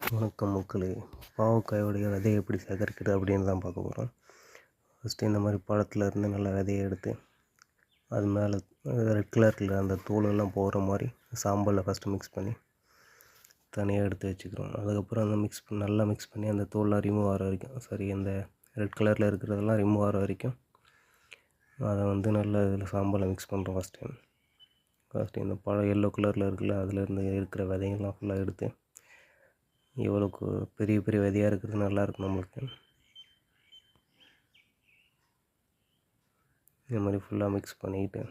வணக்கம் மக்களே. பாவக்காயோடைய விதையை எப்படி சேகரிக்கிறது அப்படின்னு தான் பார்க்க போகிறோம். ஃபஸ்ட்டு இந்த மாதிரி பழத்தில் இருந்து நல்லா விதையை எடுத்து அது மேலே ரெட் கலரில் அந்த தோலெல்லாம் போகிற மாதிரி சாம்பலில் ஃபஸ்ட்டு மிக்ஸ் பண்ணி தனியாக எடுத்து வச்சுக்கிறோம். அதுக்கப்புறம் அந்த நல்லா மிக்ஸ் பண்ணி அந்த தோல்லாம் ரிமூவ் ஆகிற வரைக்கும் அந்த ரெட் கலரில் இருக்கிறதெல்லாம் ரிமூவ் ஆகிற வரைக்கும் அதை நல்லா இதில் சாம்பலை மிக்ஸ் பண்ணுறோம். ஃபஸ்ட்டு இந்த பழம் எல்லோ கலரில் இருக்குல்ல, அதிலேருந்து இருக்கிற விதையெல்லாம் ஃபுல்லாக எடுத்து எவ்வளோக்கு பெரிய பெரிய விதையாக இருக்கிறது நல்லாயிருக்கும் நம்மளுக்கு. இந்த மாதிரி ஃபுல்லாக மிக்ஸ் பண்ணிக்கிட்டு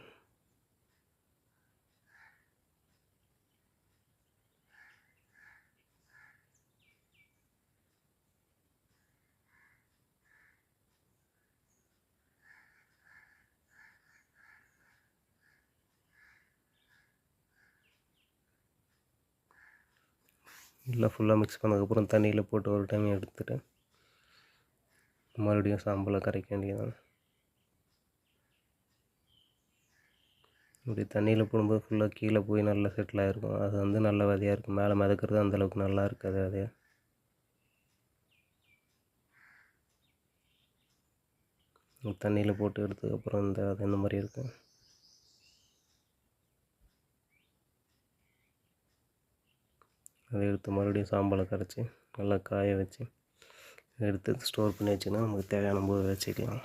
எல்லாம் ஃபுல்லாக மிக்ஸ் பண்ணதுக்கப்புறம் தண்ணியில் போட்டு ஒரு டைம் எடுத்துகிட்டு மறுபடியும் சாம்பலை கரைக்க வேண்டியதான். இப்படி தண்ணியில் போடும்போது ஃபுல்லாக கீழே போய் நல்லா செட்டில் ஆகிருக்கும். அது நல்ல விதையாக இருக்கும். மேலே மிதக்கிறது அந்தளவுக்கு நல்லா இருக்காது. தண்ணியில் போட்டு எடுத்ததுக்கப்புறம் அது இந்த மாதிரி இருக்கும். அதை எடுத்து மறுபடியும் சாம்பலை கரைச்சி நல்லா காய வச்சு எடுத்து ஸ்டோர் பண்ணி வச்சுன்னா நமக்கு தேவையான போது வச்சுக்கலாம்.